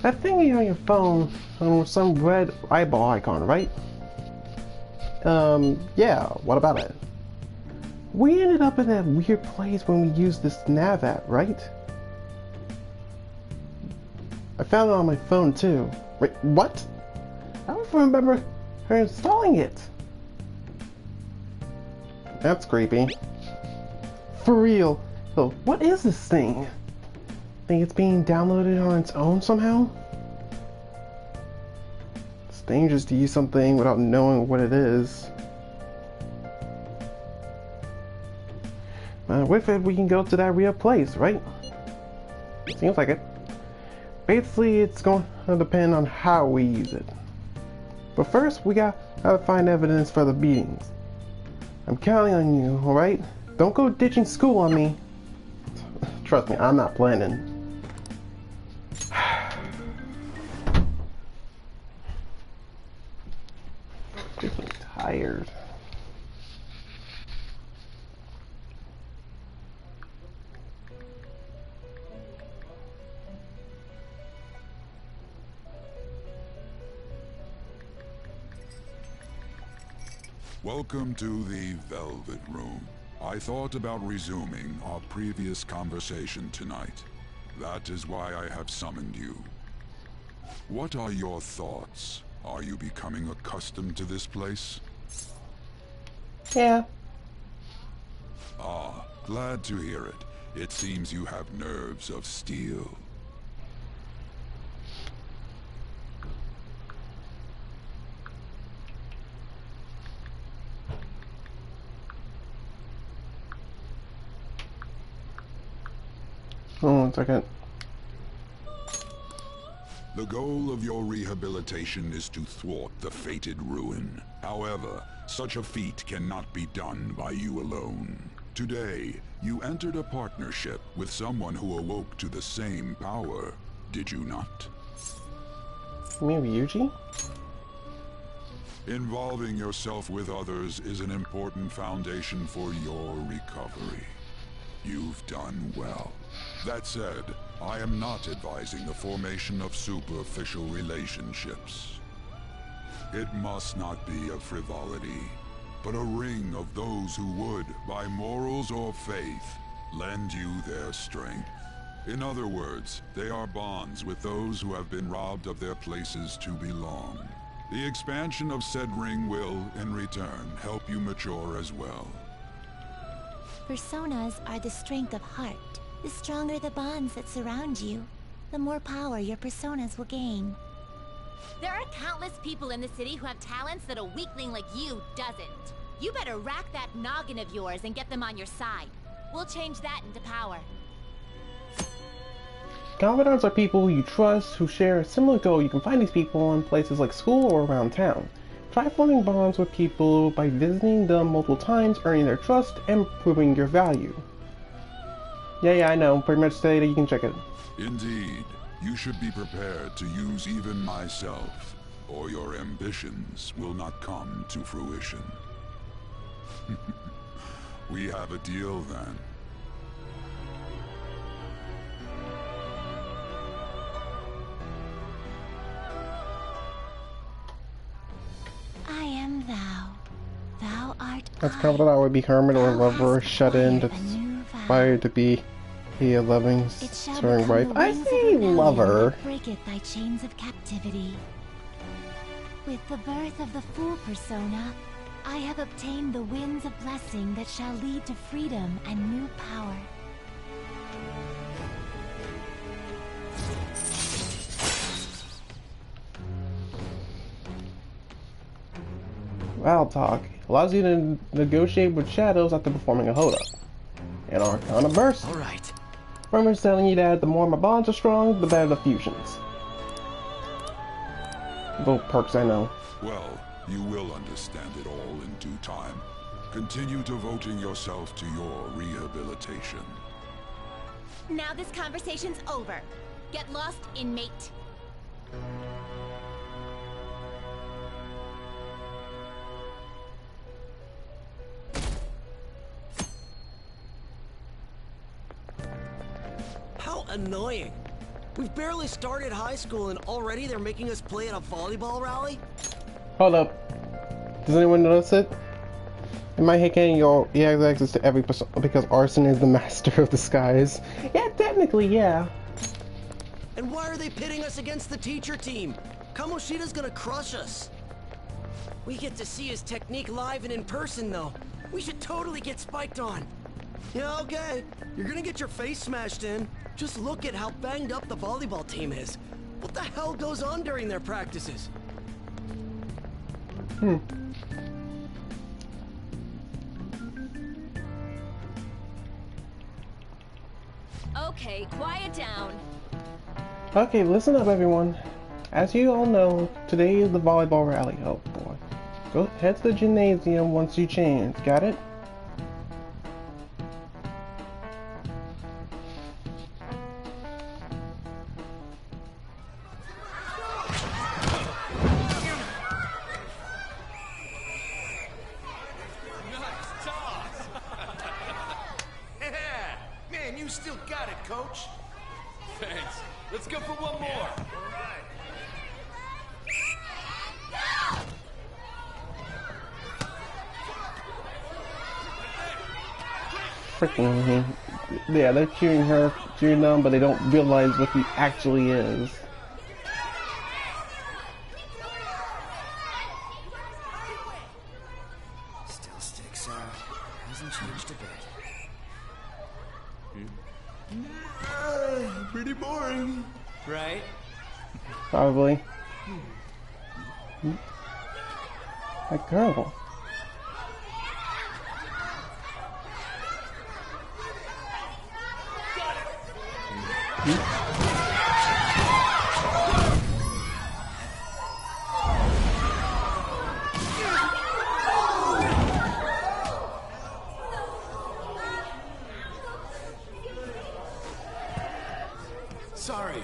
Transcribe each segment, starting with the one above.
That thingy on your phone, some red eyeball icon, right? Yeah, what about it? We ended up in that weird place when we used this nav app, right? I found it on my phone too. Wait, what? I don't remember her installing it. That's creepy. For real. So, what is this thing? Think it's being downloaded on its own somehow? It's dangerous to use something without knowing what it is. With it, we can go to that real place, right? Seems like it. Basically, it's going to depend on how we use it. But first, we gotta find evidence for the beatings. I'm counting on you, alright? Don't go ditching school on me. Trust me, I'm not planning. I'm tired. Welcome to the Velvet Room. I thought about resuming our previous conversation tonight. That is why I have summoned you. What are your thoughts? Are you becoming accustomed to this place? Yeah. Ah, glad to hear it. It seems you have nerves of steel. Hold on 1 second. The goal of your rehabilitation is to thwart the fated ruin. However, such a feat cannot be done by you alone. Today, you entered a partnership with someone who awoke to the same power, did you not? You mean Ryuji? Involving yourself with others is an important foundation for your recovery. You've done well. That said, I am not advising the formation of superficial relationships. It must not be a frivolity, but a ring of those who would, by morals or faith, lend you their strength. In other words, they are bonds with those who have been robbed of their places to belong. The expansion of said ring will, in return, help you mature as well. Personas are the strength of heart. The stronger the bonds that surround you, the more power your personas will gain. There are countless people in the city who have talents that a weakling like you doesn't. You better rack that noggin of yours and get them on your side. We'll change that into power. Confidants are people who you trust, who share a similar goal. You can find these people in places like school or around town. Try forming bonds with people by visiting them multiple times, earning their trust, and proving your value. Yeah, I know. Pretty much say that you can check it. Indeed, you should be prepared to use even myself, or your ambitions will not come to fruition. We have a deal then. I am thou. Thou art That's I. confident I would be hermit or Thou lover, hast shut in, acquired a new vow. aspired to be a loving, It shall serving become wife. the I wings of say rebellion lover. that breaketh thy chains of captivity. With the birth of the Fool persona, I have obtained the winds of blessing that shall lead to freedom and new power. Val talk allows you to negotiate with shadows after performing a hold-up. An Arcana burst. Alright. Rumors telling you that the more my bonds are strong, the better the fusions. Little perks, I know. Well, you will understand it all in due time. Continue devoting yourself to your rehabilitation. Now this conversation's over. Get lost, inmate. How annoying. We've barely started high school and already they're making us play at a volleyball rally? Hold up. Does anyone notice it? In my head canon, he has access to every person because Arson is the master of disguise. Yeah, technically, yeah. And why are they pitting us against the teacher team? Kamoshida's gonna crush us. We get to see his technique live and in person, though. We should totally get spiked on. Yeah, okay. You're gonna get your face smashed in. Just look at how banged up the volleyball team is. What the hell goes on during their practices? Okay, quiet down. Okay, listen up, everyone. As you all know, today is the volleyball rally. Oh boy. Go head to the gymnasium once you change. Got it? Man, you still got it, coach. Thanks. Let's go for one more. Freaking, yeah, they're cheering them, but they don't realize what he actually is. Still sticks out. Hasn't changed a bit. Pretty boring. Right? Probably. That girl. Sorry.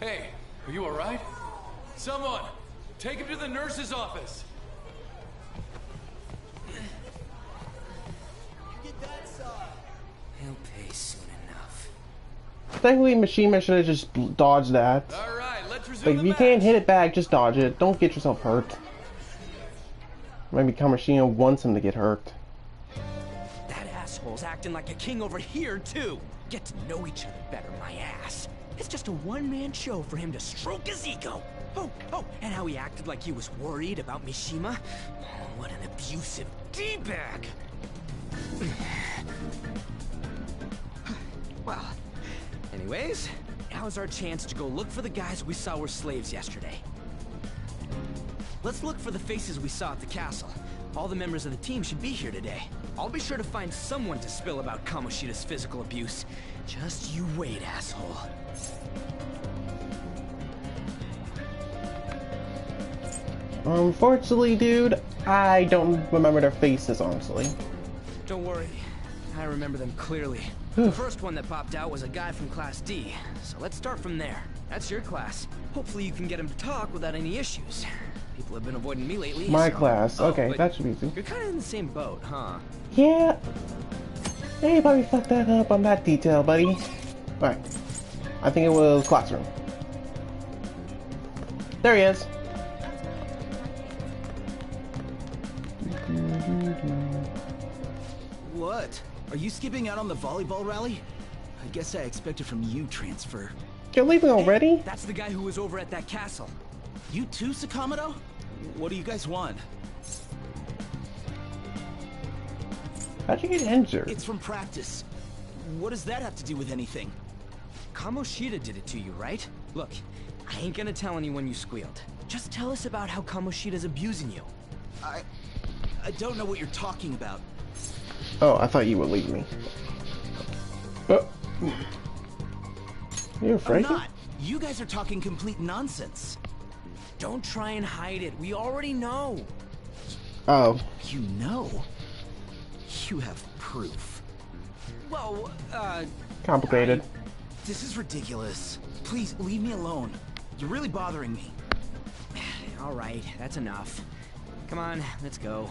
Hey, are you alright? Someone, take him to the nurse's office. He'll pay soon enough. Thankfully, Machine Man should have just dodged that. Alright, let's resume Like, the if you match. can't hit it back, just dodge it. Don't get yourself hurt. Maybe Kamashina wants him to get hurt. That asshole's acting like a king over here, too. Get to know each other better, my ass. It's just a one-man show for him to stroke his ego. Oh, and how he acted like he was worried about Mishima. Oh, what an abusive D-bag. Well, anyways, now's our chance to go look for the guys we saw were slaves yesterday. Let's look for the faces we saw at the castle. All the members of the team should be here today. I'll be sure to find someone to spill about Kamoshida's physical abuse. Just you wait, asshole. Unfortunately, dude, I don't remember their faces, honestly. Don't worry, I remember them clearly. The first one that popped out was a guy from Class D, so let's start from there. That's your class. Hopefully you can get him to talk without any issues. People have been avoiding me lately. My so... class. Okay, but that should be easy. You're kind of in the same boat, huh? Yeah. Hey, probably fucked that up on that detail, buddy. Alright. I think it was classroom. There he is. What? Are you skipping out on the volleyball rally? I guess I expected from you transfer. You're leaving already? That's the guy who was over at that castle. You too, Sakamoto? What do you guys want? How'd you get injured? It's from practice. What does that have to do with anything? Kamoshida did it to you, right? Look, I ain't gonna tell anyone you squealed. Just tell us about how Kamoshida's abusing you. I don't know what you're talking about. Oh, I thought you would leave me. You're afraid? I'm not. You guys are talking complete nonsense. Don't try and hide it. We already know. Oh. You know? You have proof. Well, Complicated. This is ridiculous. Please, leave me alone. You're really bothering me. All right, that's enough. Come on, let's go.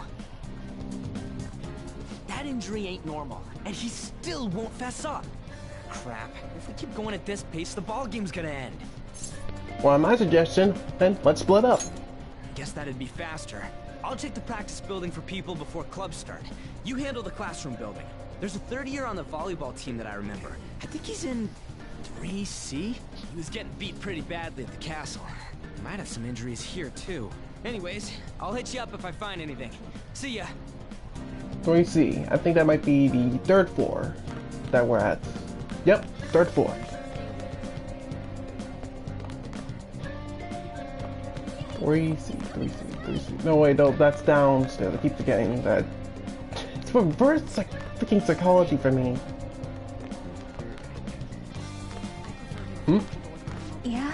That injury ain't normal, and he still won't fess up. crap. If we keep going at this pace, the ball game's gonna end. Well, my suggestion, then let's split up. Guess that'd be faster. I'll check the practice building for people before clubs start. You handle the classroom building. There's a third year on the volleyball team that I remember. I think he's in 3C? He was getting beat pretty badly at the castle. Might have some injuries here, too. Anyways, I'll hit you up if I find anything. See ya. 3C. I think that might be the 3rd floor that we're at. Yep, 3rd floor. 3C. No, wait, no, that's downstairs. I keep forgetting that. It's reverse freaking psychology for me. Yeah?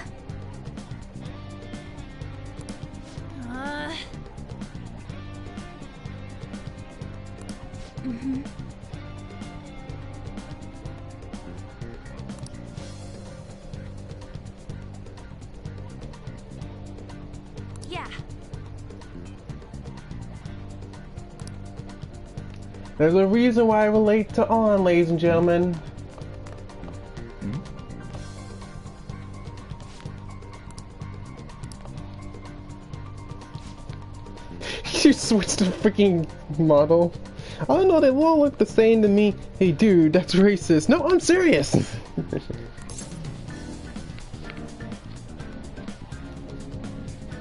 Yeah. There's a reason why I relate to On, ladies and gentlemen. You switched the freaking model. I don't know, they all look the same to me. Hey dude, that's racist. No, I'm serious.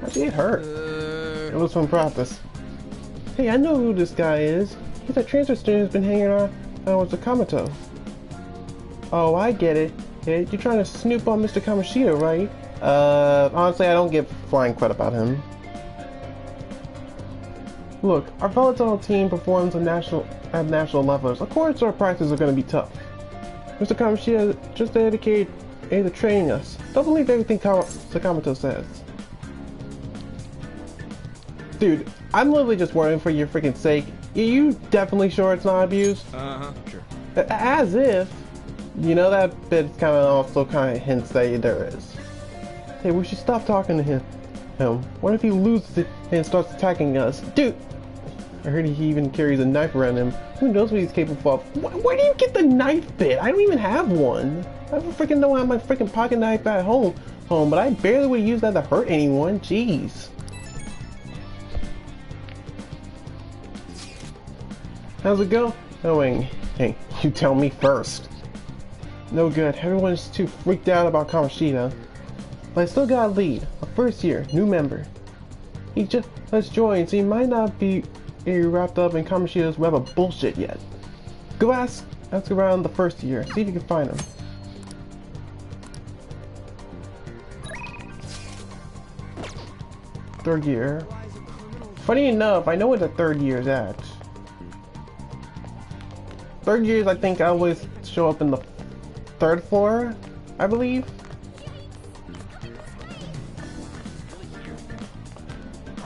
Actually, it hurt. It was from practice. Hey, I know who this guy is. He's a transfer student who's been hanging around with Sakamoto. Oh, I get it. Hey, you're trying to snoop on Mr. Kamoshida, right? Honestly, I don't give flying credit about him. Look, our volleyball team performs at national levels. Of course our practices are going to be tough. Mr. Kamoshida just dedicated to training us. Don't believe everything Sakamoto says. Dude, I'm literally just worrying for your freaking sake. Are you definitely sure it's not abuse? Sure. As if. You know, that bit kind of also kind of hints that there is. Hey, we should stop talking to him. What if he loses it and starts attacking us? Dude! I heard he even carries a knife around him. Who knows what he's capable of? Where do you get the knife bit? I don't even have one. I don't freaking know I have my freaking pocket knife at home, but I barely would use that to hurt anyone. Jeez. How's it go? Oh, hey, you tell me first. No good. Everyone's too freaked out about Kamoshida. But I still got a lead. A first year, new member. He just joined, so he might not be wrapped up in Kamoshida's web of bullshit yet. Go ask around the first year. See if you can find him. Third year. Funny enough, I know where the third year is at. Third years, I think, I always show up in the 3rd floor, I believe.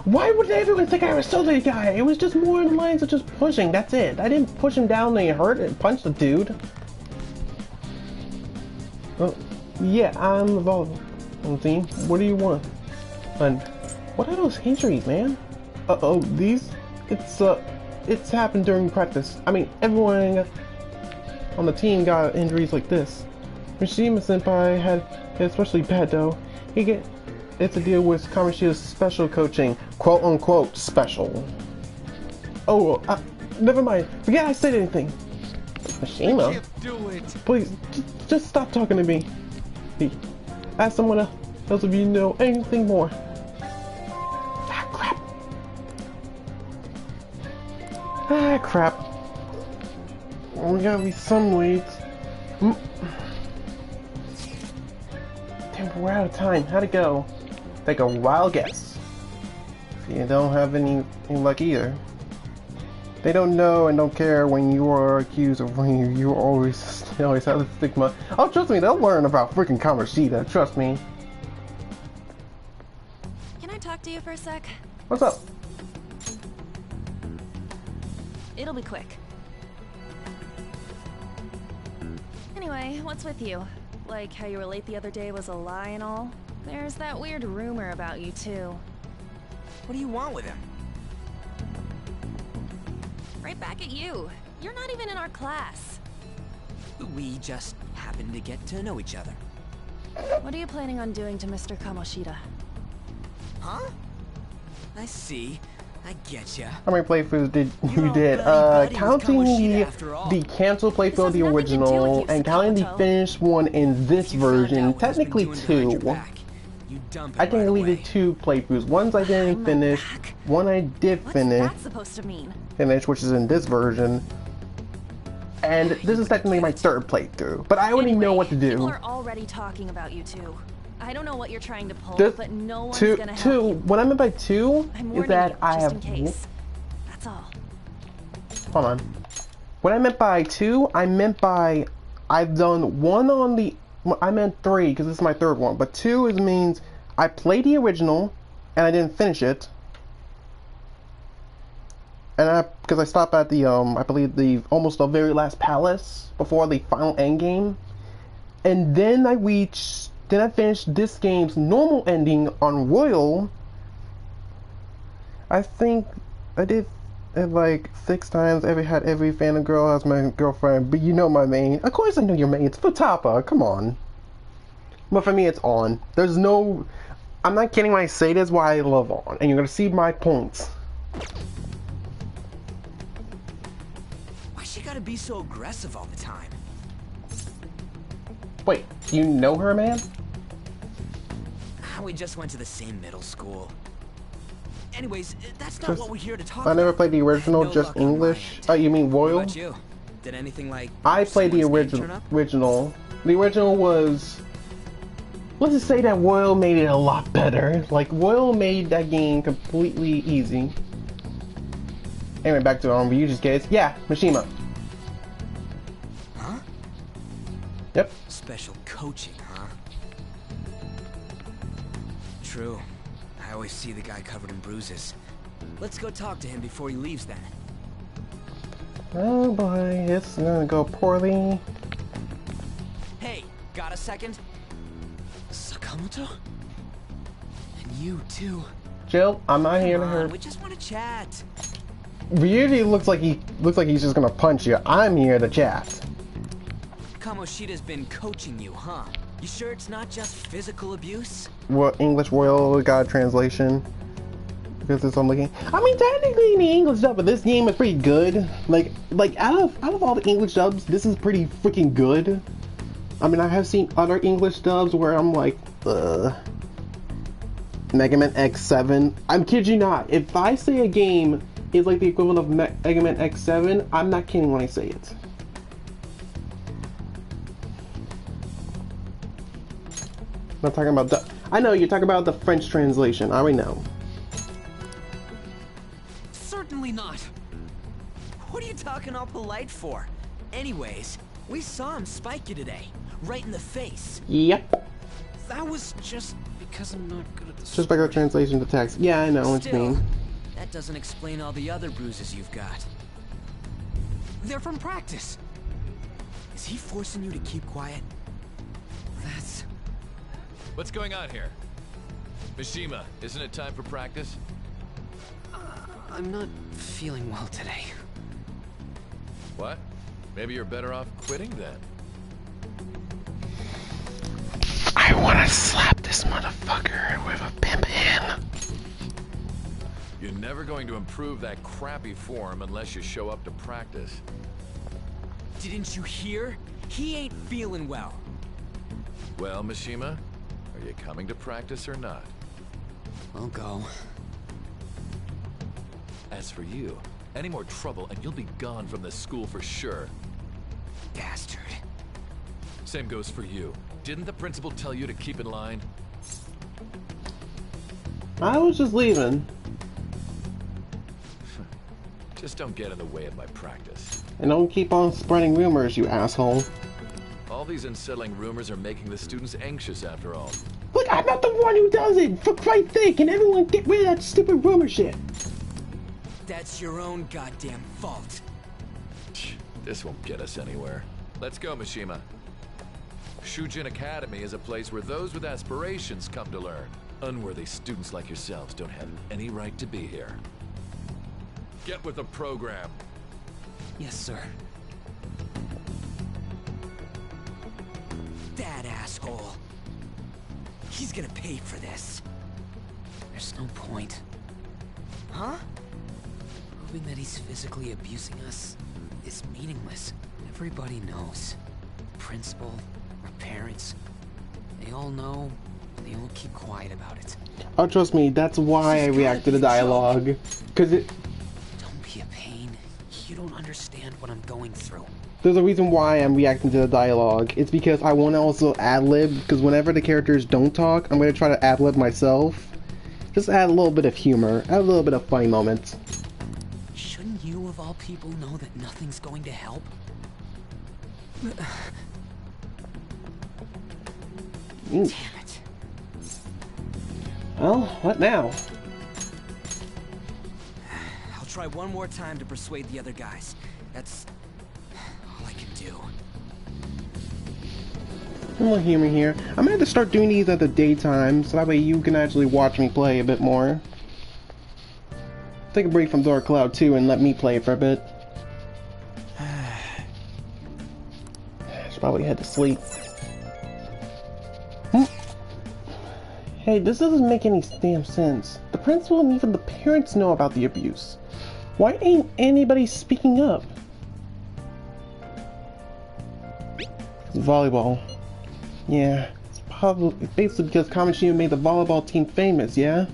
Why would everyone think I was so the guy? It was just more in the lines of just pushing, that's it. I didn't push him down and he hurt and punch the dude. Well, yeah, I'm the volleyball team. What do you want? And what are those injuries, man? Uh-oh, it's happened during practice. I mean, everyone on the team got injuries like this. Mishima-senpai had it especially bad though. It's a deal with Kamoshida's special coaching, quote-unquote special. Oh, never mind. Forget I said anything. Mishima? Do it. Please, just stop talking to me. Hey, ask someone else if you know anything more. Ah, crap. Ah, crap. We gotta be some leads. Damn, we're out of time. How'd it go? Take a wild guess. You don't have any luck either. They don't know and don't care when you are accused of when you always have the stigma. Oh, trust me, they'll learn about freaking Kamoshida. Trust me. Can I talk to you for a sec? What's up? It'll be quick. Anyway, what's with you? Like how you were late the other day was a lie and all? There's that weird rumor about you too. What do you want with him? Right back at you. You're not even in our class. We just happened to get to know each other. What are you planning on doing to Mr. Kamoshida? Huh? I see. I getcha. How many playthroughs did You're you did? all buddy-buddy with Counting Kamoshida after all. the canceled playthrough of the has nothing to do with original you, and counting the Sakamoto. finished one in this You found version, out what he's been technically doing behind your two. back. You dump I him think I right deleted away. 2 playthroughs. Ones I didn't My finish, back? one I did What's finish, that supposed to mean? which is in this version. And this is technically my 3rd playthrough, but I already know what to People do. are already talking about you two. I don't know what you're trying to pull, This- but no one's two, gonna help two. you. What I meant by 2 I'm is warning that you, I just have. in case. That's all. Hold on. What I meant by 2, I meant by I've done 1 on the. Well, I meant 3 because this is my 3rd one, but 2 is means I played the original and I didn't finish it. And because I stopped at the I believe almost the very last palace before the final end game, and then I finished this game's normal ending on Royal. I think I did it like 6 times. Had every fan girl as my girlfriend, but you know my main. Of course I know your main. It's Futapa. Come on. But for me, it's On. There's no. I'm not kidding when I say this. Why I love On, and you're gonna see my points. Why she gotta be so aggressive all the time? Wait, you know her, man? We just went to the same middle school. Anyways, that's not Just- what we're here to talk I never about. played the original, No just luck on my English. end. Oh, you mean What Royal? about you? Did anything like I played the someone's name turn up? original. The original was. Let's just say that Royal made it a lot better. Like Royal made that game completely easy. Anyway, back to you just kids. Yeah, Mishima. Huh? Yep. Special coaching, huh? True. I always see the guy covered in bruises. Let's go talk to him before he leaves then. Oh boy, it's gonna go poorly. Hey, got a second? Sakamoto? And you too. Jill, I'm not here to Come on, hurt. we just want to chat. Ryuji looks like he's just gonna punch you. I'm here to chat. Kamoshida's been coaching you, huh? You sure it's not just physical abuse? What English Royal got a translation? Because it's on looking. I mean, technically the English dub of this game is pretty good. Like out of all the English dubs, this is pretty freaking good. I mean, I have seen other English dubs where I'm like, Mega Man X7. I'm kid you not. If I say a game is like the equivalent of Mega Man X7, I'm not kidding when I say it. I'm not talking about the. I know you're talking about the French translation. I already know. Certainly not. What are you talking all polite for? Anyways, we saw him spike you today, right in the face. Yep. That was just because I'm not good at the Just regular translation to text. Yeah, I know what you Still, mean. that doesn't explain all the other bruises you've got. They're from practice. Is he forcing you to keep quiet? That's... What's going on here? Mishima, isn't it time for practice? I'm not feeling well today. What? Maybe you're better off quitting then. I wanna slap this motherfucker with a pimp hand. You're never going to improve that crappy form unless you show up to practice. Didn't you hear? He ain't feeling well. Well, Mishima, are you coming to practice or not? I'll go. As for you, any more trouble and you'll be gone from this school for sure. Bastard. Same goes for you. Didn't the principal tell you to keep in line? I was just leaving. Just don't get in the way of my practice. And don't keep on spreading rumors, you asshole. All these unsettling rumors are making the students anxious after all. Look, I'm not the one who does it! For Christ's sake, can everyone get rid of that stupid rumor shit? That's your own goddamn fault. This won't get us anywhere. Let's go, Mishima. Shujin Academy is a place where those with aspirations come to learn. Unworthy students like yourselves don't have any right to be here. Get with the program. Yes, sir. that asshole. He's gonna pay for this. There's no point. Huh? Proving that he's physically abusing us is meaningless. Everybody knows. Principal, our parents, they all know, and they all keep quiet about it. Oh, trust me, that's why I react to the dialogue. Cause it... Don't be a pain. You don't understand what I'm going through. There's a reason why I'm reacting to the dialogue. It's because I want to also ad-lib, because whenever the characters don't talk, I'm going to try to ad-lib myself. Just add a little bit of humor, add a little bit of funny moments. Shouldn't you, of all people, know that nothing's going to help? Damn it. Well, what now? I'll try one more time to persuade the other guys. That's all I can do. A little humor here. I'm gonna have to start doing these at the daytime, so that way you can actually watch me play a bit more. Take a break from Dark Cloud 2 and let me play for a bit. Should probably head to sleep. Hey, this doesn't make any damn sense. The principal and even the parents know about the abuse. Why ain't anybody speaking up? Volleyball. Yeah, it's basically because Kamoshida made the volleyball team famous, yeah?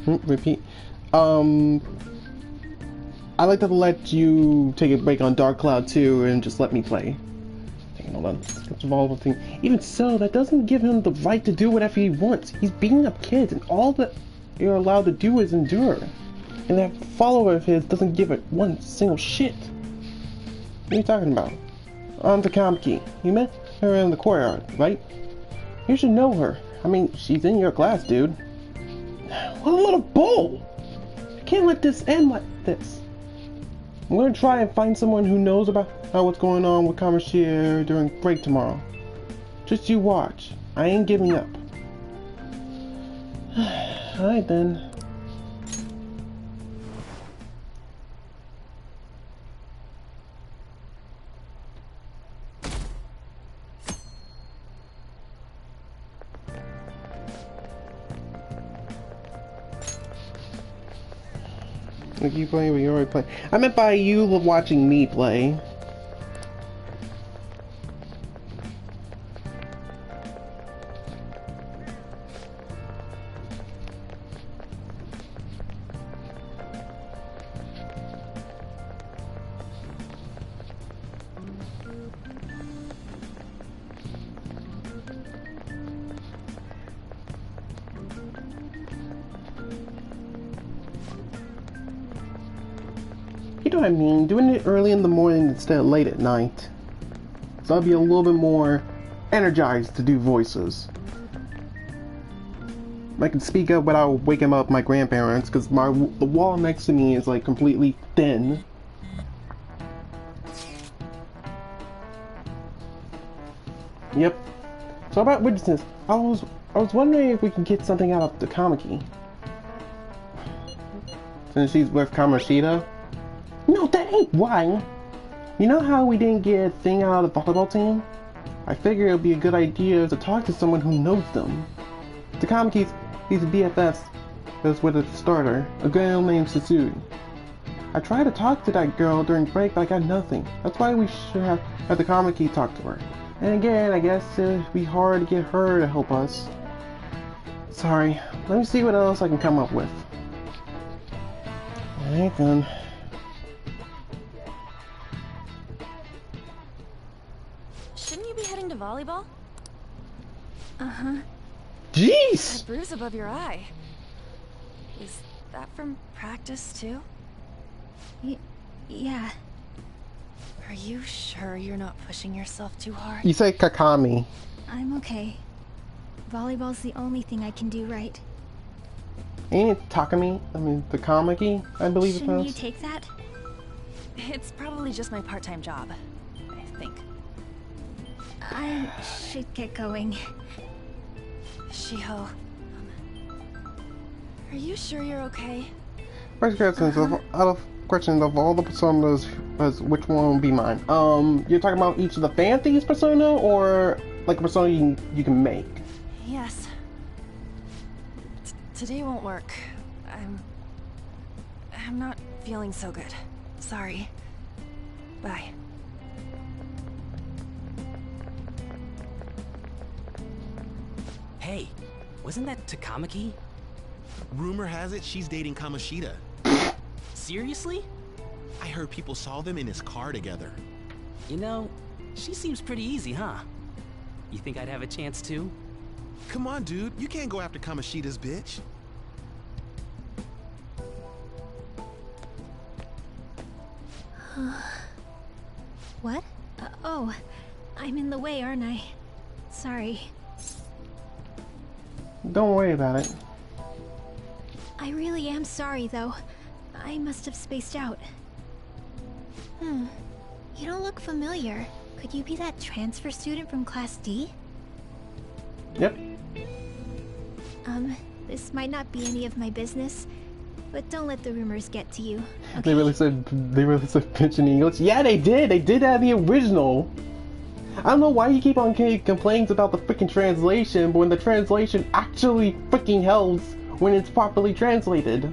Repeat. I'd like to let you take a break on Dark Cloud 2 and just let me play. Hold on. It's a volleyball team. Even so, that doesn't give him the right to do whatever he wants. He's beating up kids, and all that you're allowed to do is endure. And that follower of his doesn't give it one single shit. What are you talking about? On the Kamki. You met her in the courtyard, right? You should know her. I mean, she's in your class, dude. What a little bull! I can't let this end like this. I'm gonna try and find someone who knows about what's going on with Kamoshida during break tomorrow. Just you watch. I ain't giving up. Alright then. Like you playing, but you already play. I meant by you watching me play. You know what I mean, doing it early in the morning instead of late at night. So I'll be a little bit more energized to do voices. I can speak up without waking up my grandparents, because the wall next to me is like completely thin. Yep. So about witnesses, I was wondering if we can get something out of the Kamiki. Since she's with Kamoshida. No, that ain't why. You know how we didn't get a thing out of the volleyball team? I figure it would be a good idea to talk to someone who knows them. The Kamiki's BFFs was with a starter, a girl named Sutsui. I tried to talk to that girl during break, but I got nothing. That's why we should have the Kamiki talk to her. And again, I guess it'd be hard to get her to help us. Sorry, let me see what else I can come up with. Alright then. Shouldn't you be heading to volleyball? Uh-huh. Jeez! That bruise above your eye. Is that from practice too? Yeah. Are you sure you're not pushing yourself too hard? You say Kakami. I'm okay. Volleyball's the only thing I can do right. Ain't it Takami? I mean, the Kamiki, I believe it Shouldn't was. you take that? It's probably just my part-time job, I think. I should get going. Shiho, are you sure you're okay? First questions of all the personas which one would be mine? You're talking about each of the fan thieves persona, or like a persona you can make? Yes. Today won't work. I'm not feeling so good. Sorry. Bye. Hey, wasn't that Takamaki? Rumor has it she's dating Kamoshida. Seriously? I heard people saw them in his car together. You know, she seems pretty easy, huh? You think I'd have a chance too? Come on, dude. You can't go after Kamoshida's bitch. What? Oh, I'm in the way, aren't I? Sorry. Don't worry about it. I really am sorry, though. I must have spaced out. You don't look familiar. Could you be that transfer student from Class D? Yep. This might not be any of my business, but don't let the rumors get to you. Okay? They really said bitch in English. Yeah, they did. They did that in the original. I don't know why you keep on complaining about the freaking translation, but when the translation actually freaking helps when it's properly translated.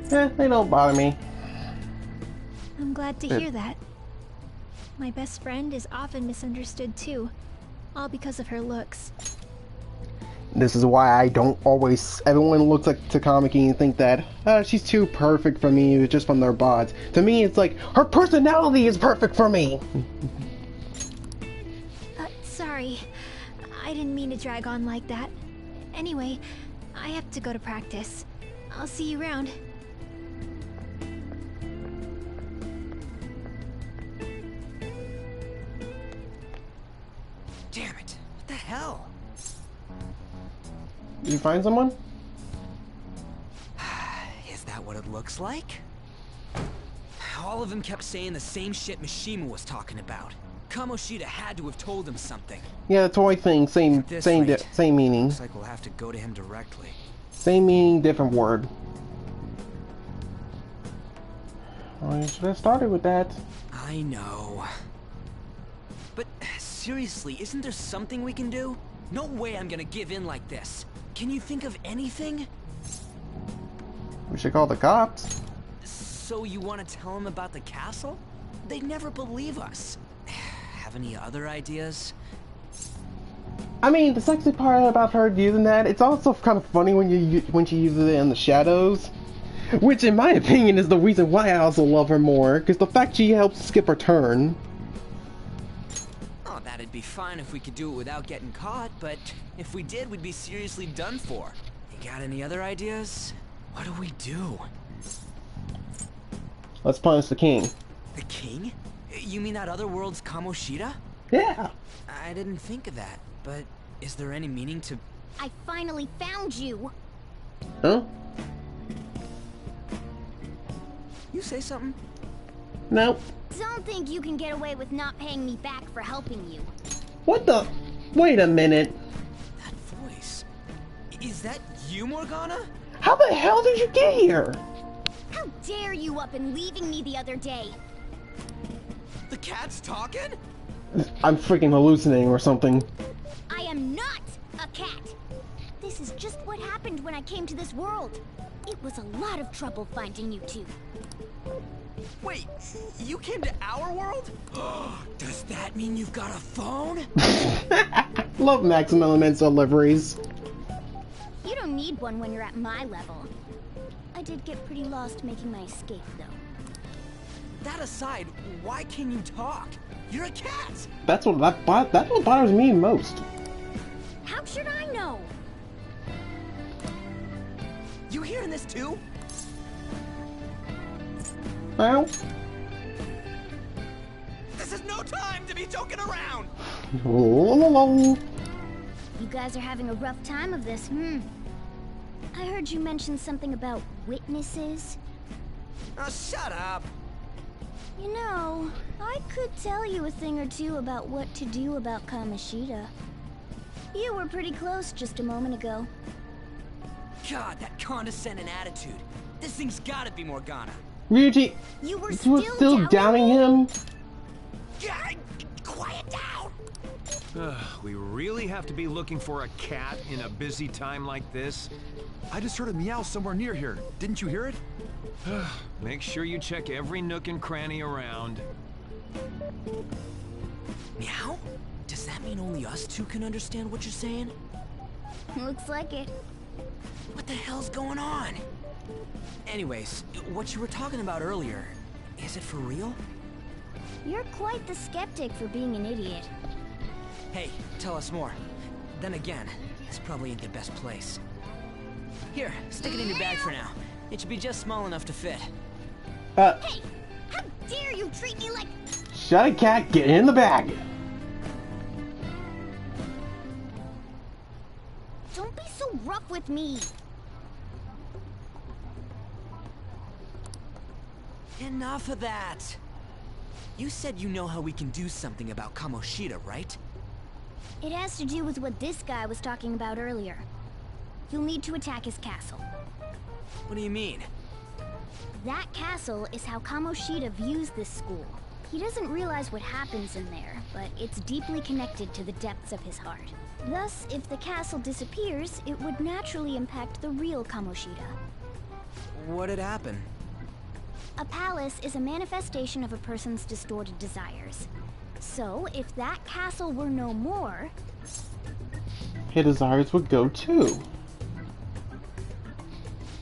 They don't bother me. I'm glad to hear that. My best friend is often misunderstood too, all because of her looks. This is why I don't always... Everyone looks like Takamaki and think that she's too perfect for me just from their bods. To me, it's like, her personality is perfect for me! Sorry. I didn't mean to drag on like that. Anyway, I have to go to practice. I'll see you around. Damn it. What the hell? Did you find someone? Is that what it looks like? All of them kept saying the same shit Mishima was talking about. Kamoshida had to have told him something. Yeah, the toy thing, same meaning. Looks like we'll have to go to him directly. Same meaning, different word. I should have started with that. I know. But seriously, isn't there something we can do? No way I'm gonna give in like this. Can you think of anything? We should call the cops. So you want to tell them about the castle? They'd never believe us. Have any other ideas? I mean, the sexy part about her using that, it's also kind of funny when she uses it in the shadows. Which, in my opinion, is the reason why I also love her more, because the fact she helps skip her turn. Oh, that'd be fine if we could do it without getting caught, but if we did, we'd be seriously done for. You got any other ideas? What do we do? Let's punish the king. The king? You mean that other world's Kamoshida? Yeah. I didn't think of that, but is there any meaning to... I finally found you! Huh? You say something? No. Don't think you can get away with not paying me back for helping you. What the? Wait a minute. That voice... Is that you, Morgana? How the hell did you get here? How dare you up and leaving me the other day? The cat's talking? I'm freaking hallucinating or something. I am not a cat! This is just what happened when I came to this world. It was a lot of trouble finding you two. Wait, you came to our world? Does that mean you've got a phone? Love Maximum Elements deliveries. You don't need one when you're at my level. I did get pretty lost making my escape, though. That aside, why can you talk? You're a cat! That's what bothers me most. How should I know? You hearing this too? Well. This is no time to be joking around! You guys are having a rough time of this, I heard you mention something about witnesses. Oh, shut up! You know, I could tell you a thing or two about what to do about Kamoshida. You were pretty close just a moment ago. God, that condescending attitude. This thing's gotta be Morgana. Ryuji, You were you were still doubting him? Yeah, quiet down! We really have to be looking for a cat in a busy time like this? I just heard a meow somewhere near here. Didn't you hear it? Make sure you check every nook and cranny around. Meow? Does that mean only us two can understand what you're saying? Looks like it. What the hell's going on? Anyways, what you were talking about earlier, is it for real? You're quite the skeptic for being an idiot. Hey, tell us more. Then again, this probably ain't the best place. Here, stick it in your bag for now. It should be just small enough to fit. Hey! How dare you treat me like... Shut it, cat. Get in the bag. Don't be so rough with me. Enough of that. You said you know how we can do something about Kamoshida, right? It has to do with what this guy was talking about earlier. You'll need to attack his castle. What do you mean? That castle is how Kamoshida views this school. He doesn't realize what happens in there, but it's deeply connected to the depths of his heart. Thus, if the castle disappears, it would naturally impact the real Kamoshida. What'd happen? A palace is a manifestation of a person's distorted desires. So, if that castle were no more... His desires would go too.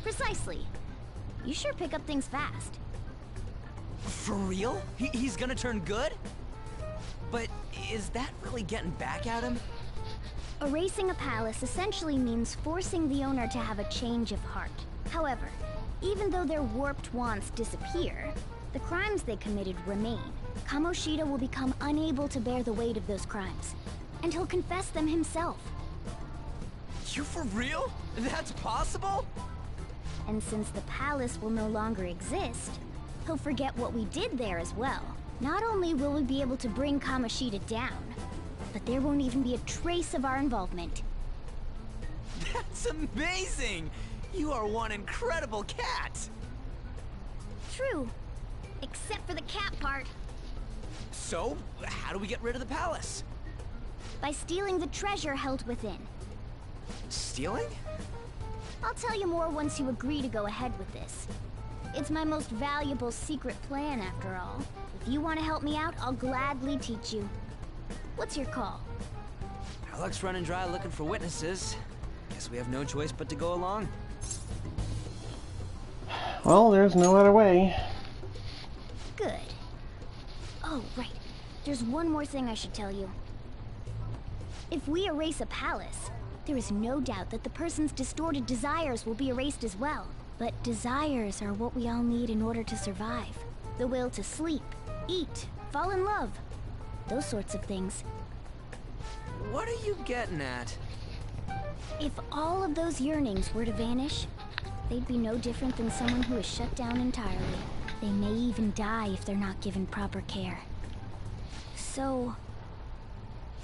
Precisely. You sure pick up things fast. For real? He's gonna turn good? But is that really getting back at him? Erasing a palace essentially means forcing the owner to have a change of heart. However, even though their warped wants disappear, the crimes they committed remain. Kamoshida will become unable to bear the weight of those crimes, and he'll confess them himself. You for real? That's possible? And since the palace will no longer exist, he'll forget what we did there as well. Not only will we be able to bring Kamoshida down, but there won't even be a trace of our involvement. That's amazing! You are one incredible cat! True. Except for the cat part. So, how do we get rid of the palace? By stealing the treasure held within. Stealing? I'll tell you more once you agree to go ahead with this. It's my most valuable secret plan, after all. If you want to help me out, I'll gladly teach you. What's your call? Our luck's running dry looking for witnesses. Guess we have no choice but to go along. Well, there's no other way. Good. Oh, right. There's one more thing I should tell you. If we erase a palace, there is no doubt that the person's distorted desires will be erased as well. But desires are what we all need in order to survive. The will to sleep, eat, fall in love. Those sorts of things. What are you getting at? If all of those yearnings were to vanish, they'd be no different than someone who is shut down entirely. They may even die if they're not given proper care. So...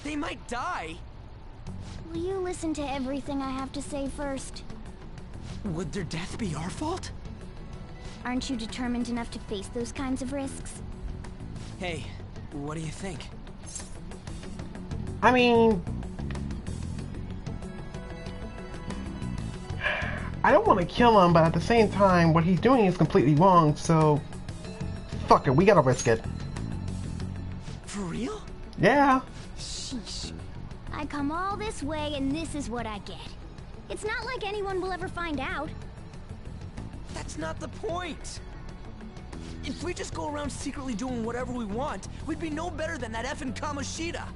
They might die? will you listen to everything I have to say first? Would their death be our fault? Aren't you determined enough to face those kinds of risks? Hey, what do you think? I mean... I don't want to kill him, but at the same time, what he's doing is completely wrong, so... Fuck it, we gotta risk it. For real? Yeah. Sheesh. I come all this way and this is what I get. It's not like anyone will ever find out. That's not the point! If we just go around secretly doing whatever we want, we'd be no better than that effing Kamoshida!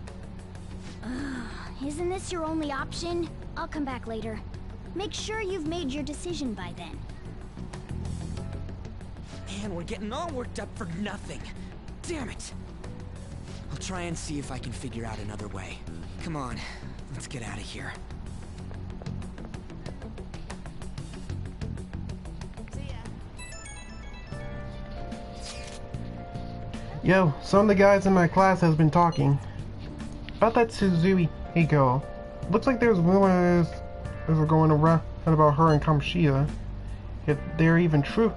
Isn't this your only option? I'll come back later. Make sure you've made your decision by then. Man, we're getting all worked up for nothing. Damn it! I'll try and see if I can figure out another way. Come on, let's get out of here. Yo, some of the guys in my class has been talking about that Suzui girl. Looks like there's rumors that are going around about her and Kamoshida. if they're even true.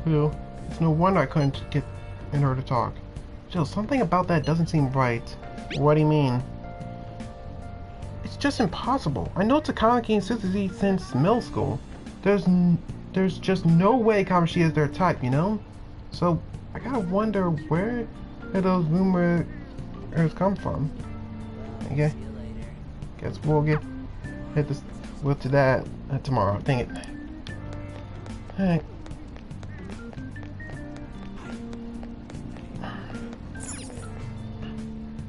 It's no wonder I couldn't get in her to talk. Jill, something about that doesn't seem right. What do you mean? It's just impossible. I know Takanagi and Suzuki since middle school. There's just no way Kawashi is their type, you know? So, I gotta wonder where those rumors come from. Okay. Guess we'll hit to that tomorrow. Dang it. Alright.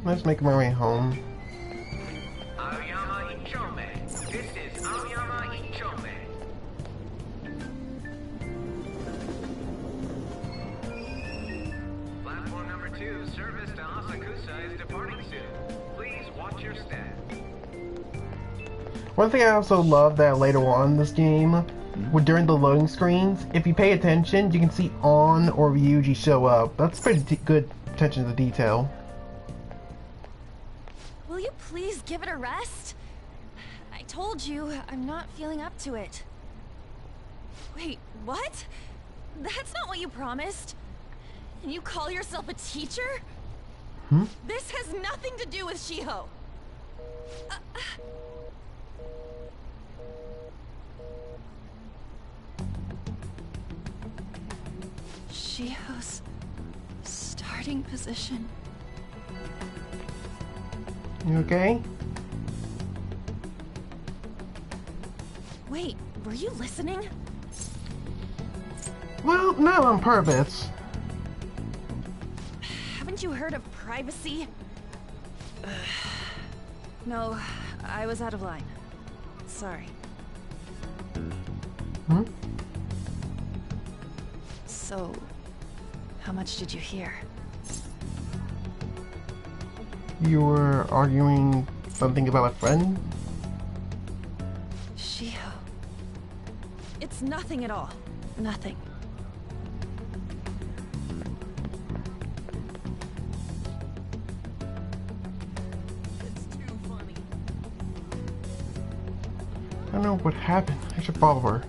Let's make my way home. Platform number 2, service to Asakusa is departing soon. Please watch your step. One thing I also love that later on in this game, during the loading screens, if you pay attention, you can see On or Ryuji show up. That's pretty good attention to detail. Will you please give it a rest? I told you, I'm not feeling up to it. Wait, what? That's not what you promised. And you call yourself a teacher? This has nothing to do with Shiho. Shiho's starting position. You okay? Wait, were you listening? Well, not on purpose. Haven't you heard of privacy? No, I was out of line. Sorry. So, how much did you hear? You were arguing something about a friend? Shiho. It's nothing at all. Nothing. I don't know what happened. I should follow her.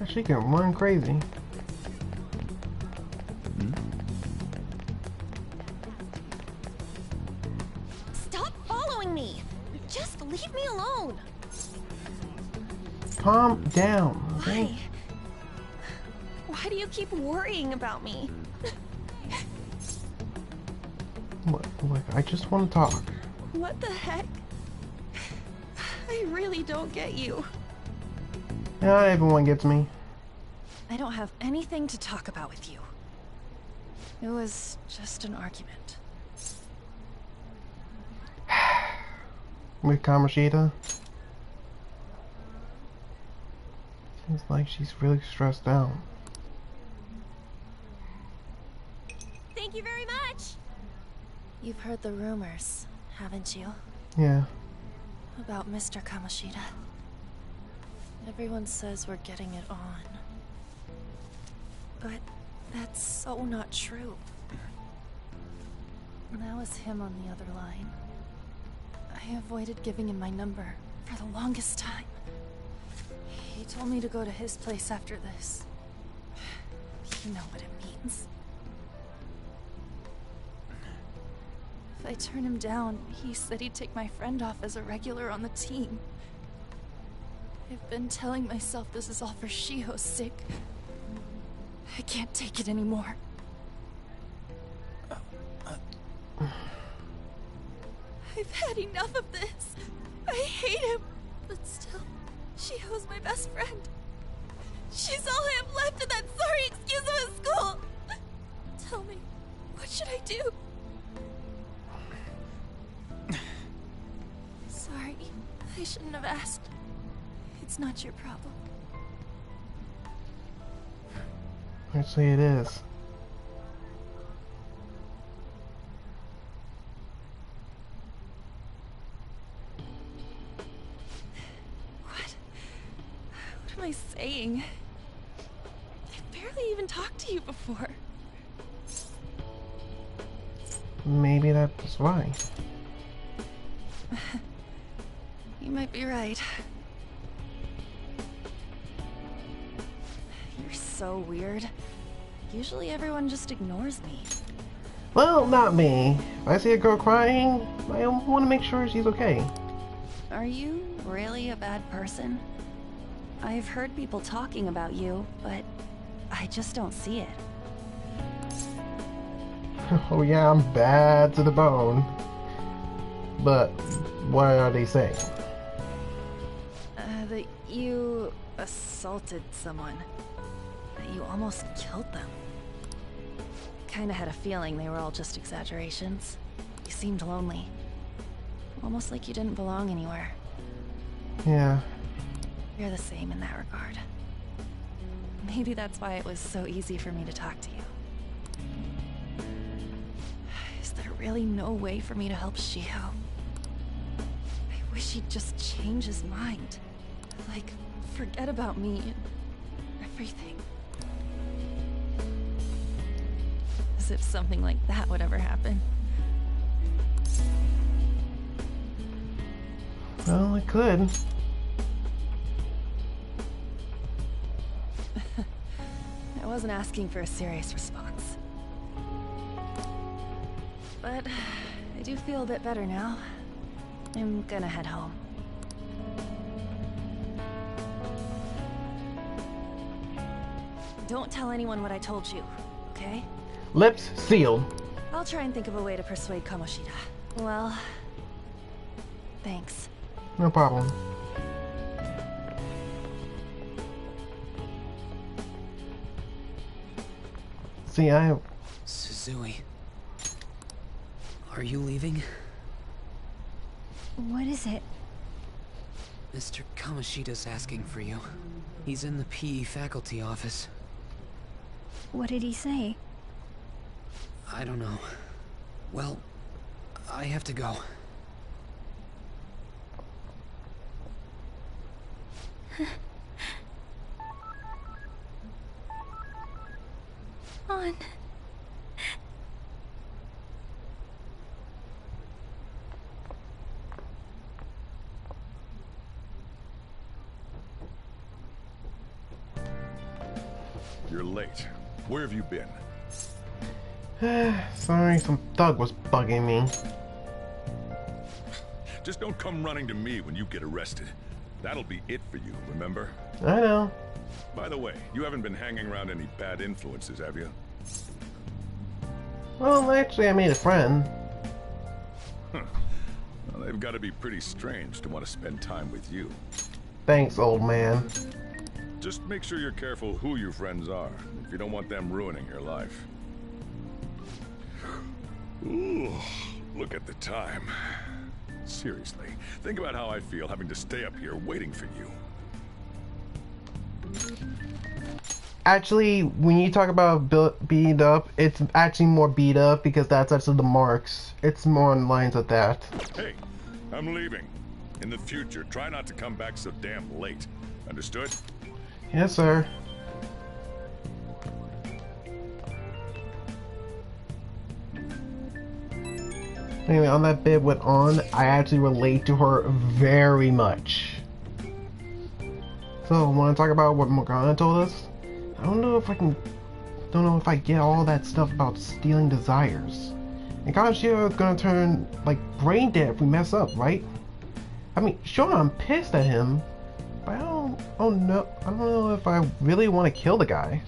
She can run crazy. Stop following me! Just leave me alone! Calm down. Okay? Why do you keep worrying about me? Look, I just want to talk. What the heck? I really don't get you. Not everyone gets me. I don't have anything to talk about with you. It was just an argument. With Kamoshida? Seems like she's really stressed out. Thank you very much! You've heard the rumors, haven't you? Yeah. About Mr. Kamoshida. Everyone says we're getting it on. But that's so not true. That was him on the other line. I avoided giving him my number for the longest time. He told me to go to his place after this. You know what it means. If I turn him down, he said he'd take my friend off as a regular on the team. I've been telling myself this is all for Shiho's sake. I can't take it anymore. I've had enough of this. I hate him. But still, Shiho's my best friend. She's all I have left in that sorry excuse of a school. Tell me, what should I do? Sorry, I shouldn't have asked. It's not your problem. Actually, it is. What am I saying? I barely even talked to you before. Maybe that's why. You might be right. You're so weird. Usually everyone just ignores me. Well, not me. If I see a girl crying, I want to make sure she's okay. Are you really a bad person? I've heard people talking about you, but I just don't see it. Oh yeah, I'm bad to the bone. But what are they saying? That you assaulted someone. That you almost killed them. Kinda had a feeling they were all just exaggerations. You seemed lonely. Almost like you didn't belong anywhere. Yeah. You're the same in that regard. Maybe that's why it was so easy for me to talk to you. Is there really no way for me to help Shiho? I wish he'd just change his mind. Like, forget about me and everything. As if something like that would ever happen. Well, it could. I wasn't asking for a serious response. But I do feel a bit better now. I'm gonna head home. Don't tell anyone what I told you, okay? Lips sealed. I'll try and think of a way to persuade Kamoshida. Well, thanks. No problem. See, Suzui. Are you leaving? What is it? Mr. Kamoshida's asking for you. He's in the PE faculty office. What did he say? I don't know. Well, I have to go. On. You're late. Where have you been? sorry, some thug was bugging me. Just don't come running to me when you get arrested. That'll be it for you, remember? I know. By the way, you haven't been hanging around any bad influences, have you? Well, actually, I made a friend. Huh. Well, they've got to be pretty strange to want to spend time with you. Thanks, old man. Just make sure you're careful who your friends are, if you don't want them ruining your life. Ooh, look at the time. Seriously, think about how I feel having to stay up here waiting for you. Actually, when you talk about beat up, it's actually more beat up because that's actually the marks. It's more in lines with that. Hey, I'm leaving. In the future, try not to come back so damn late. Understood? Yes, sir. Anyway, on that bit with On, I actually relate to her very much. So, want to talk about what Morgana told us? I don't know if I get all that stuff about stealing desires. And Kanshiro is gonna turn, like, brain dead if we mess up, right? I mean, sure, I'm pissed at him, but I don't know if I really want to kill the guy.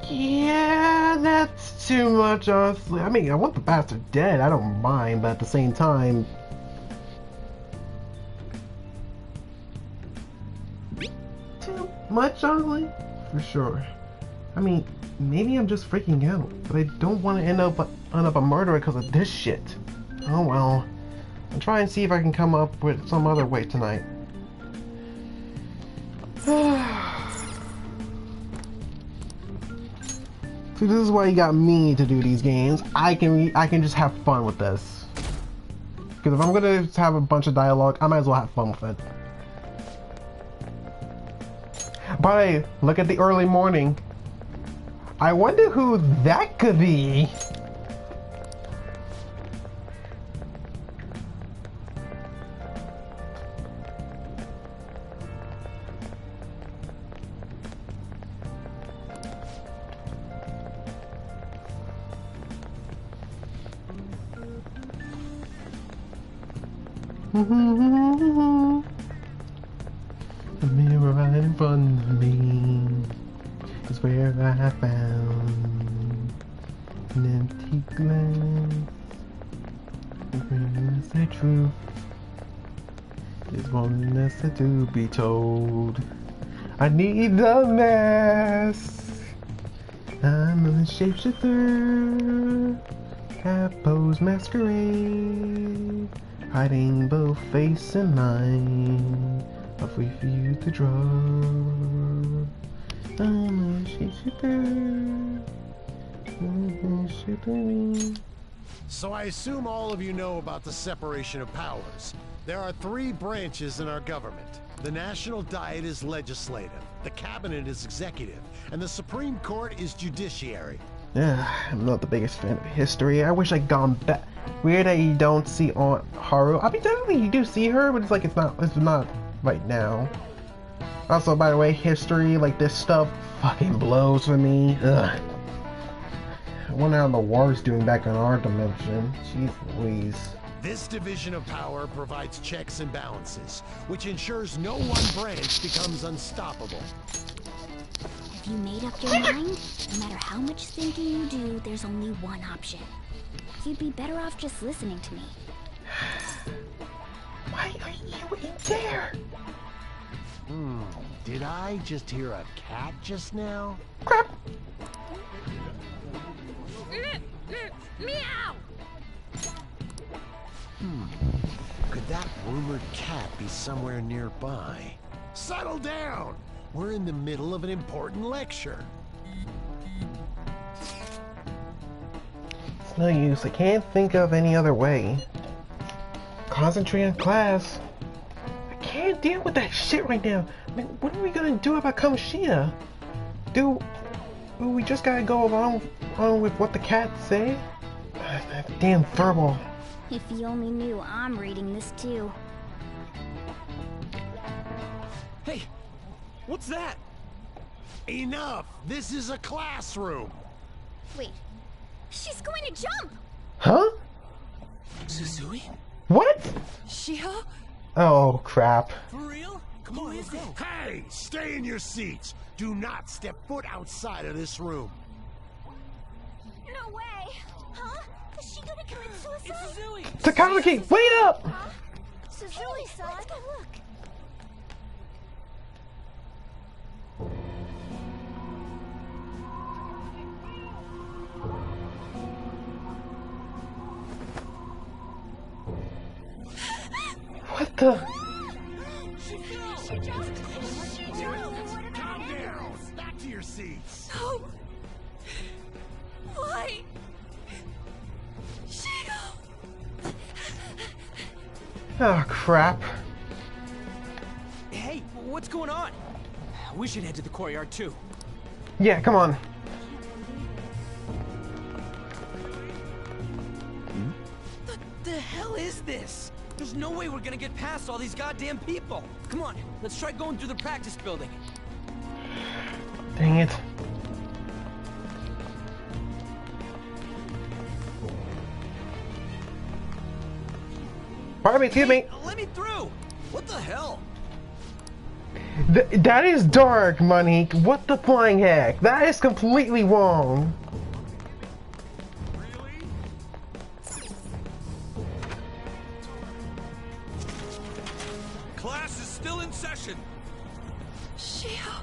Yeah, that's too much, honestly. I mean, I want the bastard dead, I don't mind, but at the same time... Too much, honestly? For sure. I mean, maybe I'm just freaking out, but I don't want to end up a murderer because of this shit. Oh well. I'll try and see if I can come up with some other way tonight. So this is why you got me to do these games. I can just have fun with this. Because if I'm gonna have a bunch of dialogue, I might as well have fun with it. But look at the early morning. I wonder who that could be. The mirror right in front of me is where I found an empty glass. The greenness the truth is wanting to be told. I need the mask. I'm a shapeshifter. Half pose masquerade. Hiding both face and mind. But we for you to draw. I'm a shapeshifter. So I assume all of you know about the separation of powers. There are 3 branches in our government. The National Diet is legislative, the Cabinet is executive, and the Supreme Court is judiciary. I'm not the biggest fan of history. I wish I'd gone back. Weird that you don't see Aunt Haru. I mean, technically you do see her, but it's like it's not right now. Also, by the way, history, like this stuff, fucking blows for me. Ugh. I wonder how the war's doing back in our dimension. Jeez Louise. This division of power provides checks and balances, which ensures no one branch becomes unstoppable. Have you made up your mind? No matter how much thinking you do, there's only one option. You'd be better off just listening to me. Why are you in there? Did I just hear a cat just now? Crap! Meow! Could that rumored cat be somewhere nearby? Settle down! We're in the middle of an important lecture. It's no use. I can't think of any other way. Concentrate on class. I can't deal with that shit right now. I mean, what are we gonna do about Kamoshida? Do we just gotta go along with what the cats say? That damn furball. If you only knew I'm reading this too. Hey, what's that? Enough! This is a classroom! Wait, she's going to jump! Huh? Suzui? What? Shiho? Oh, crap. For real? Come on, let's go. Hey! Stay in your seats! Do not step foot outside of this room! No way! Huh? Is she gonna commit suicide? It's Suzui! Takamaki, wait up! Huh? Suzui-san? Let's go look. What the? Calm down! Back to your seats! No! Why? Shiho! Oh, crap. Hey, what's going on? We should head to the courtyard too. Yeah, come on. What the hell is this? There's no way we're gonna get past all these goddamn people. Come on, let's try going through the practice building. Dang it. Pardon me, excuse me. Let me through! What the hell? That is dark, Monique. What the flying heck? That is completely wrong. Class is still in session. Shiho!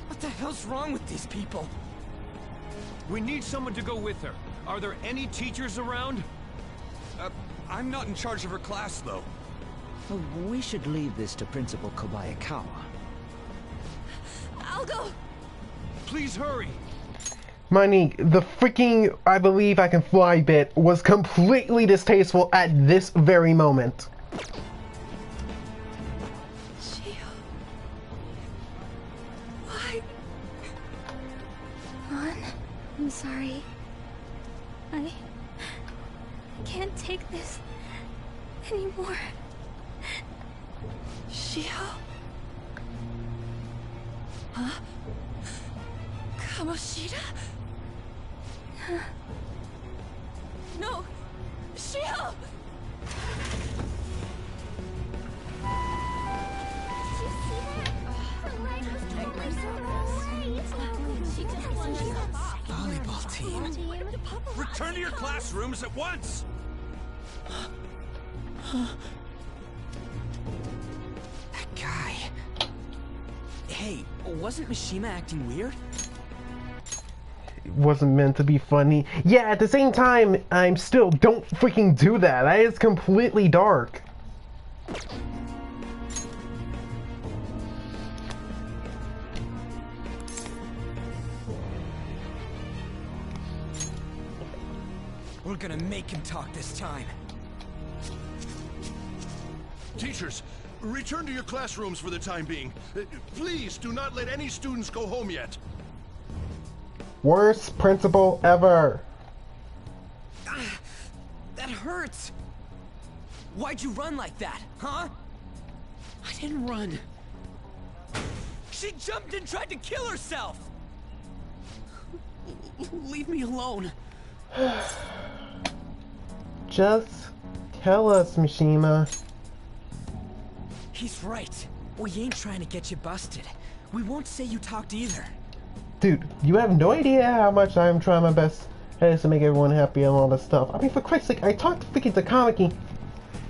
What the hell's wrong with these people? We need someone to go with her. Are there any teachers around? I'm not in charge of her class, though. Well, we should leave this to Principal Kobayakawa. I'll go! Please hurry! Monique, the freaking I believe I can fly bit was completely distasteful at this very moment. Shiho. I'm sorry. I can't take this anymore. Shiho? Huh? Kamoshida? No! Shiho! Volleyball team. Return to your classrooms at once! That guy. Hey, wasn't Mishima acting weird? It wasn't meant to be funny. Yeah, at the same time, I'm still, don't freaking do that. That is completely dark. We're gonna make him talk this time. Teachers, return to your classrooms for the time being. Please do not let any students go home yet. Worst principal ever. That hurts. Why'd you run like that, huh? I didn't run. She jumped and tried to kill herself. Leave me alone. Just tell us, Mishima. He's right. We ain't trying to get you busted. We won't say you talked either. Dude, you have no idea how much I'm trying my best to make everyone happy and all that stuff. I mean, for Christ's sake, I talked freaking to Kamiki,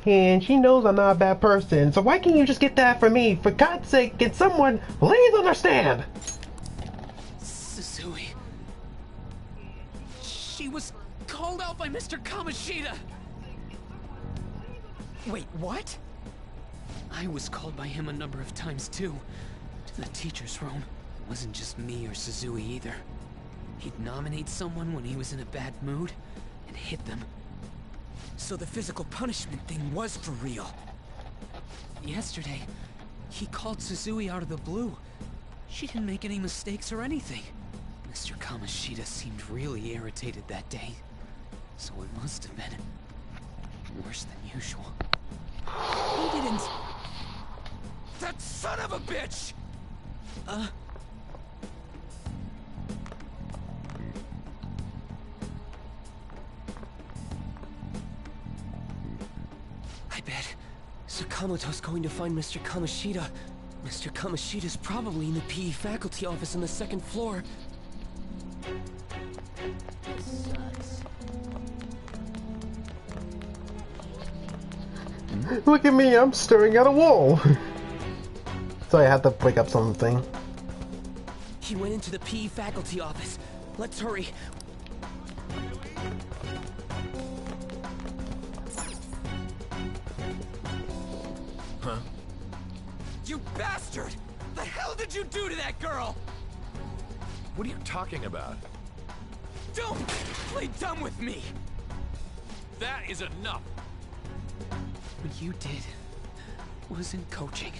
and she knows I'm not a bad person. So why can't you just get that from me? For God's sake, can someone please understand? Susui. She was called out by Mr. Kamoshida. Wait, what? I was called by him a number of times too. To the teacher's room. It wasn't just me or Susui either. He'd nominate someone when he was in a bad mood and hit them. So the physical punishment thing was for real. Yesterday, he called Susui out of the blue. She didn't make any mistakes or anything. Mr. Kamoshida seemed really irritated that day. So it must have been worse than usual. He didn't... That son of a bitch! I bet Sakamoto's going to find Mr. Kamoshida. Mr. Kamoshida's probably in the PE faculty office on the second floor. Look at me, I'm staring at a wall. So I had to break up something. He went into the PE faculty office. Let's hurry. Huh? You bastard! The hell did you do to that girl? What are you talking about? Don't play dumb with me! That is enough! What you did wasn't coaching.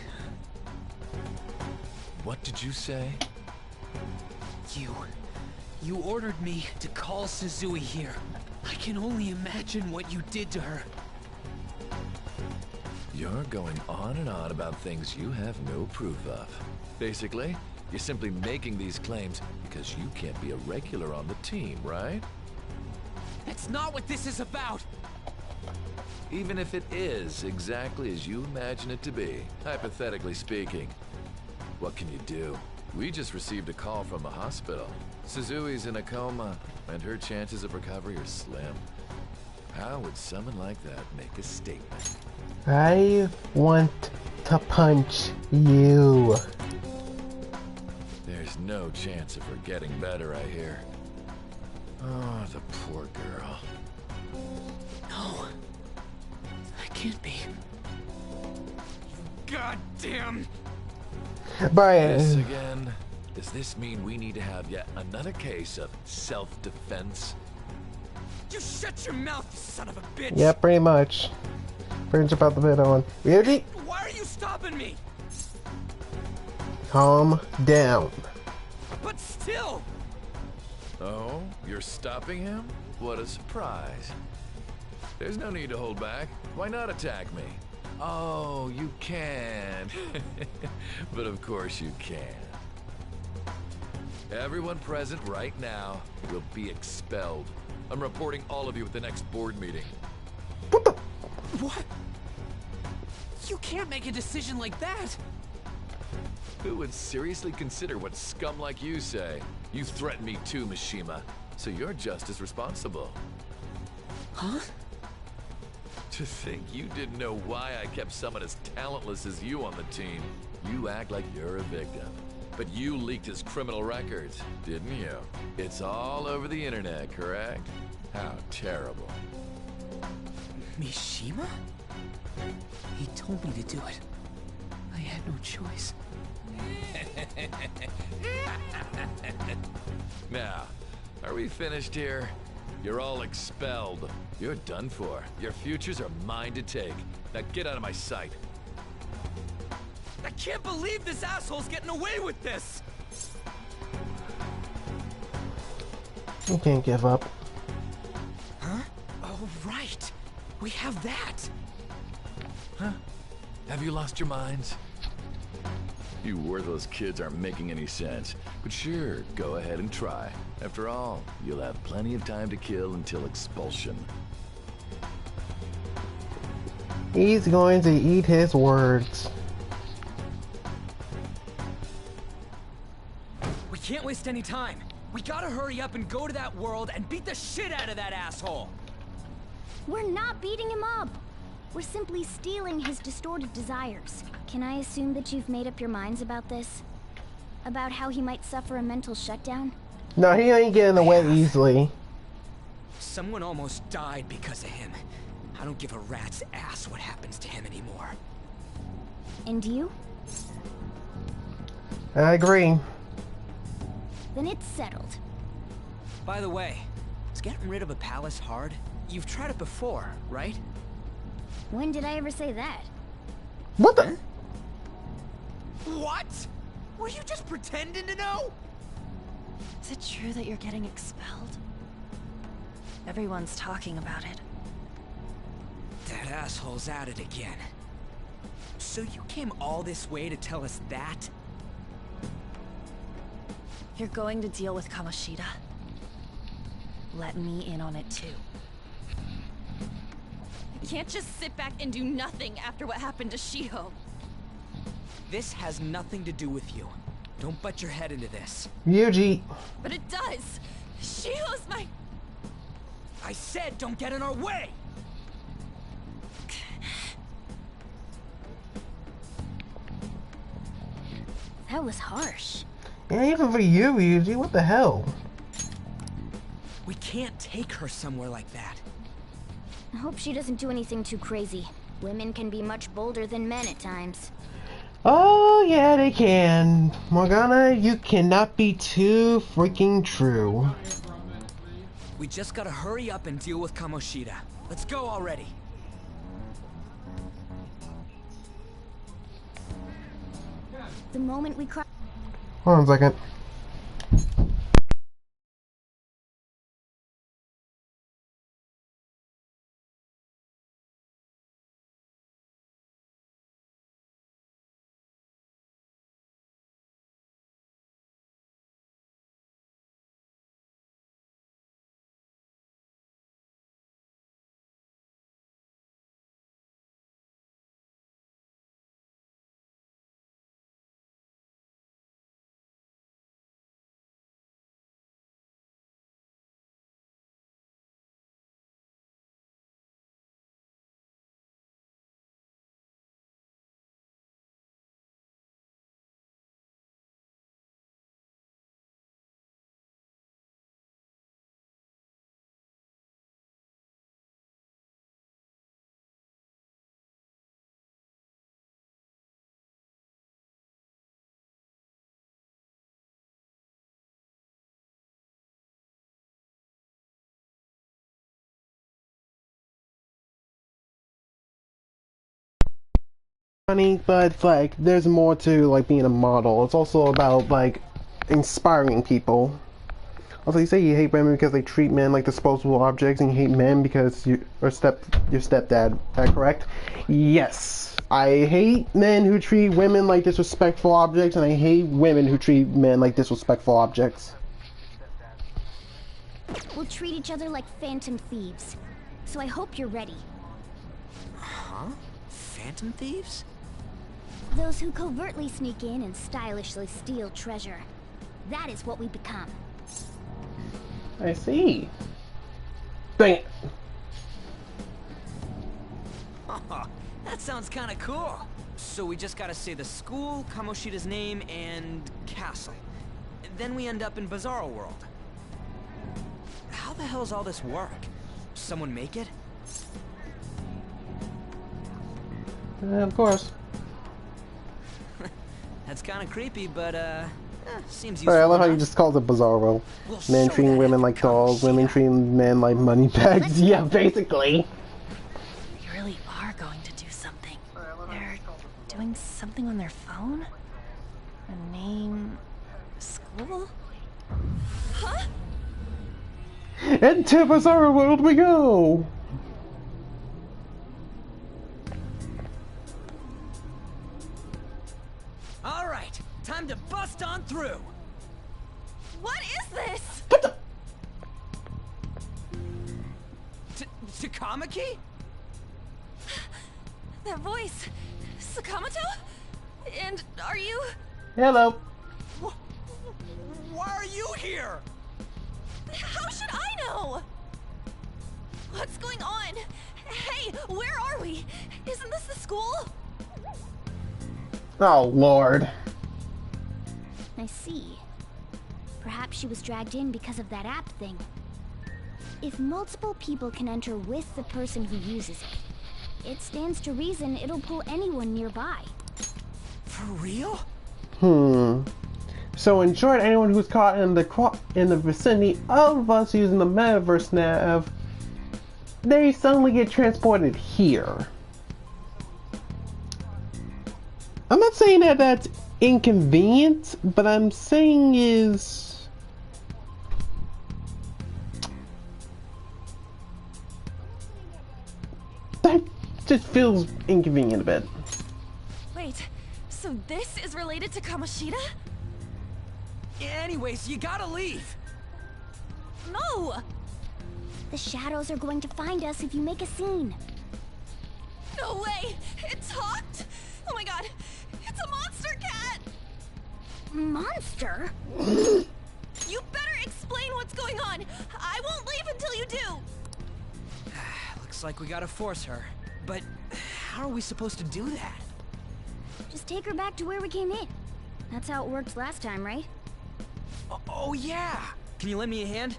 What did you say? You ordered me to call Susui here. I can only imagine what you did to her. You're going on and on about things you have no proof of. Basically, you're simply making these claims because you can't be a regular on the team, right? That's not what this is about! Even if it is exactly as you imagine it to be, hypothetically speaking, what can you do? We just received a call from the hospital. Suzui's in a coma, and her chances of recovery are slim. How would someone like that make a statement? I want to punch you. There's no chance of her getting better, I hear. Oh, the poor girl. No. That can't be. God damn! Brian. This again? Does this mean we need to have yet another case of self-defense? You shut your mouth, you son of a bitch! Yeah, pretty much. Pretty about the bit on. Really? Why are you stopping me? Calm down. But still! Oh, you're stopping him? What a surprise. There's no need to hold back. Why not attack me? Oh, you can. But of course you can. Everyone present right now will be expelled. I'm reporting all of you at the next board meeting. What? You can't make a decision like that! Who would seriously consider what scum like you say? You threatened me too, Mishima, so you're just as responsible. Huh? To think you didn't know why I kept someone as talentless as you on the team. You act like you're a victim. But you leaked his criminal records, didn't you? It's all over the internet, correct? How terrible. Mishima? He told me to do it. I had no choice. Now, are we finished here? You're all expelled. You're done for. Your futures are mine to take. Now get out of my sight. I can't believe this asshole's getting away with this! You can't give up. Huh? Oh, right. We have that. Huh? Have you lost your minds? You worthless kids aren't making any sense. But sure, go ahead and try. After all, you'll have plenty of time to kill until expulsion. He's going to eat his words. We can't waste any time. We gotta hurry up and go to that world and beat the shit out of that asshole. We're not beating him up. We're simply stealing his distorted desires. Can I assume that you've made up your minds about this? About how he might suffer a mental shutdown? No, he ain't getting away easily. Someone almost died because of him. I don't give a rat's ass what happens to him anymore. And you? I agree. Then it's settled. By the way, is getting rid of a palace hard? You've tried it before, right? When did I ever say that? What the? What? Were you just pretending to know? Is it true that you're getting expelled? Everyone's talking about it. That asshole's at it again. So you came all this way to tell us that? You're going to deal with Kamoshida. Let me in on it too. I can't just sit back and do nothing after what happened to Shiho. This has nothing to do with you. Don't butt your head into this. Yuji. But it does. Shiho's my... I said don't get in our way! That was harsh. Yeah, even for you, Yuji, what the hell? We can't take her somewhere like that. I hope she doesn't do anything too crazy. Women can be much bolder than men at times. Oh, yeah, they can. Morgana, you cannot be too freaking true. We just gotta hurry up and deal with Kamoshida. Let's go already. The moment we cross... Hold on a second. Funny, but like there's more to like being a model. It's also about like inspiring people. Also, you say you hate women because they treat men like disposable objects, and you hate men because your stepdad. Is that correct? Yes. I hate men who treat women like disrespectful objects, and I hate women who treat men like disrespectful objects. We'll treat each other like phantom thieves. So I hope you're ready. Huh? Phantom thieves? Those who covertly sneak in and stylishly steal treasure. That is what we become. I see. Dang it. That sounds kind of cool. So we just gotta say the school, Kamoshida's name, and castle. Then we end up in Bizarro World. How the hell's all this work? Someone make it? Of course. That's kind of creepy, but seems Alright, I useful love how you enough. just called it Bizarro. Men treating women like dolls, women treating men like money bags. Yeah, basically. They really are going to do something. They're doing something on their phone? A name... school? Huh? Into Bizarro World we go! Alright, time to bust on through! What is this? Takamaki? That voice... Sakamoto? And are you... Hello. Why are you here? How should I know? What's going on? Hey, where are we? Isn't this the school? Oh, Lord. I see. Perhaps she was dragged in because of that app thing. If multiple people can enter with the person who uses it, it stands to reason it'll pull anyone nearby. For real? So in short, anyone who's caught in the vicinity of us using the metaverse nav, they suddenly get transported here. I'm not saying that that's inconvenient, but I'm saying is... that just feels inconvenient a bit. Wait, so this is related to Kamoshida? Anyways, you gotta leave! No! The shadows are going to find us if you make a scene. No way! It talked? Oh my god! It's a monster cat! Monster? You better explain what's going on! I won't leave until you do! Looks like we gotta force her. But how are we supposed to do that? Just take her back to where we came in. That's how it worked last time, right? Oh yeah! Can you lend me a hand?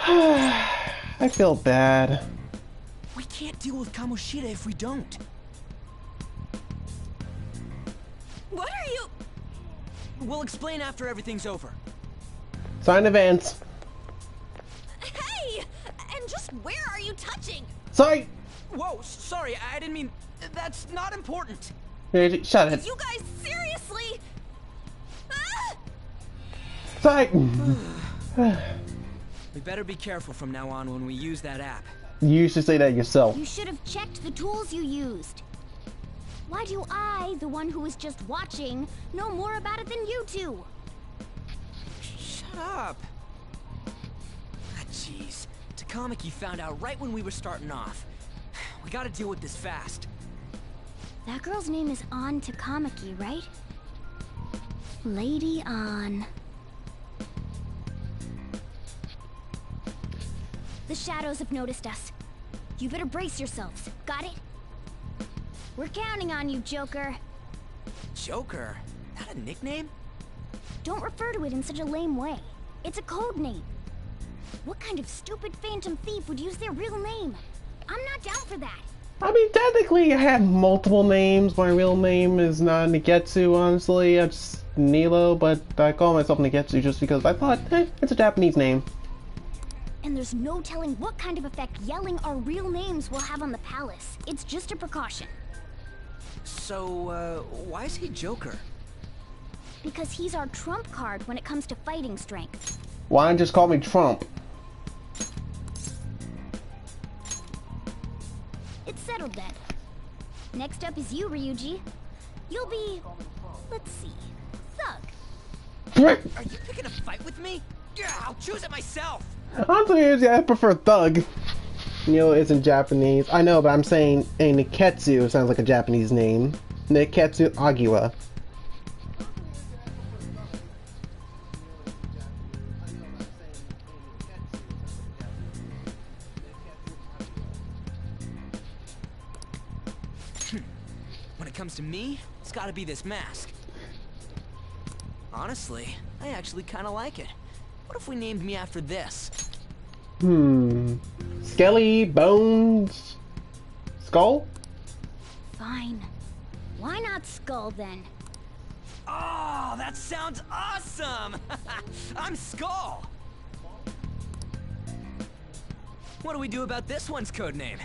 I feel bad. We can't deal with Kamoshida if we don't. What are you... We'll explain after everything's over. Sign events. Hey! And just where are you touching? Sorry! Whoa, sorry, I didn't mean... That's not important. Shut it. You guys, seriously? Ah! Sorry! We better be careful from now on when we use that app. You should say that yourself. You should have checked the tools you used. Why do I, the one who was just watching, know more about it than you two? Shut up. Jeez. Takamaki found out right when we were starting off. We gotta deal with this fast. That girl's name is An Takamaki, right? Lady An. The shadows have noticed us. You better brace yourselves. Got it? We're counting on you, Joker. Joker? That a nickname? Don't refer to it in such a lame way. It's a code name. What kind of stupid phantom thief would use their real name? I'm not down for that. I mean, technically, I have multiple names. My real name is not Nigetsu, honestly. It's Nilo, but I call myself Nigetsu just because I thought, it's a Japanese name. And there's no telling what kind of effect yelling our real names will have on the palace. It's just a precaution. So, why is he Joker? Because he's our trump card when it comes to fighting strength. Why not just call me Trump? It's settled then. Next up is you, Ryuji. You'll be... let's see... Thug. Are you picking a fight with me? Yeah, I'll choose it myself. Honestly, I prefer Thug. You know, it's in Japanese. I know, but I'm saying a Neketsu sounds like a Japanese name. Neketsu Agiwa. When it comes to me, it's gotta be this mask. Honestly, I actually kinda like it. What if we named me after this? Skelly, Bones, Skull? Fine. Why not Skull then? Oh, that sounds awesome! I'm Skull! What do we do about this one's codename?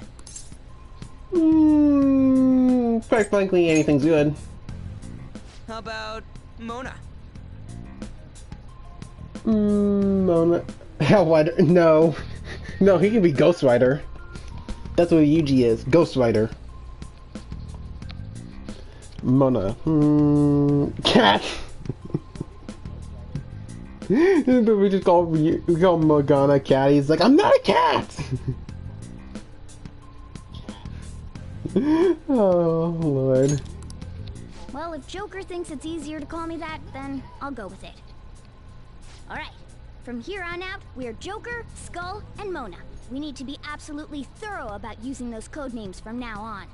Quite frankly, anything's good. How about Mona? Mona. Hellrider. No. No, he can be Ghost Rider. That's what Yuji is. Ghost Rider. Mona. Cat. We just call Morgana cat. He's like, I'm not a cat. Oh Lord. Well, if Joker thinks it's easier to call me that, then I'll go with it. Alright, from here on out, we're Joker, Skull, and Mona. We need to be absolutely thorough about using those code names from now on.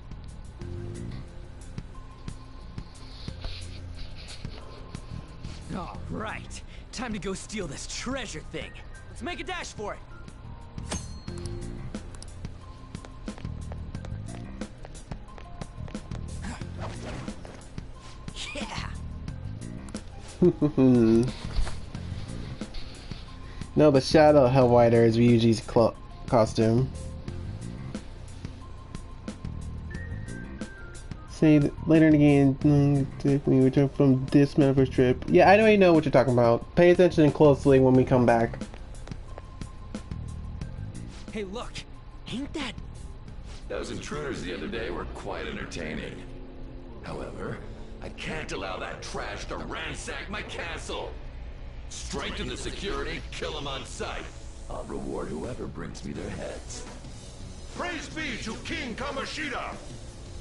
All right, time to go steal this treasure thing. Let's make a dash for it. Yeah. No, the Shadow Hellrider is Ryuji's costume. Say later in the game, we return from this metaverse trip. Yeah, I already know what you're talking about. Pay attention closely when we come back. Hey, look, ain't that... Those intruders the other day were quite entertaining. However, I can't allow that trash to ransack my castle. Strengthen the security, kill them on sight. I'll reward whoever brings me their heads. Praise be to King Kamoshida!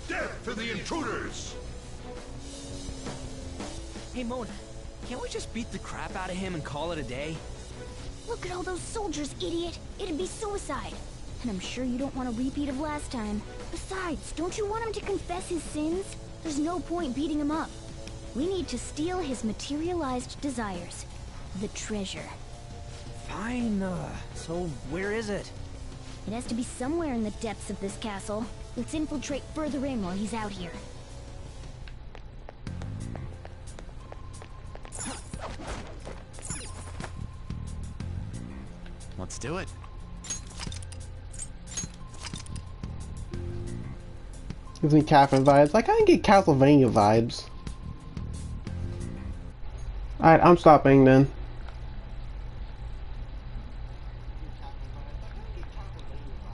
Death to the intruders! Hey, Mona, can't we just beat the crap out of him and call it a day? Look at all those soldiers, idiot! It'd be suicide. And I'm sure you don't want a repeat of last time. Besides, don't you want him to confess his sins? There's no point beating him up. We need to steal his materialized desires. The treasure. Fine, so where is it? It has to be somewhere in the depths of this castle. Let's infiltrate further in while he's out here. Let's do it. Gives me Catherine vibes. Like, I can get Castlevania vibes. Alright, I'm stopping then.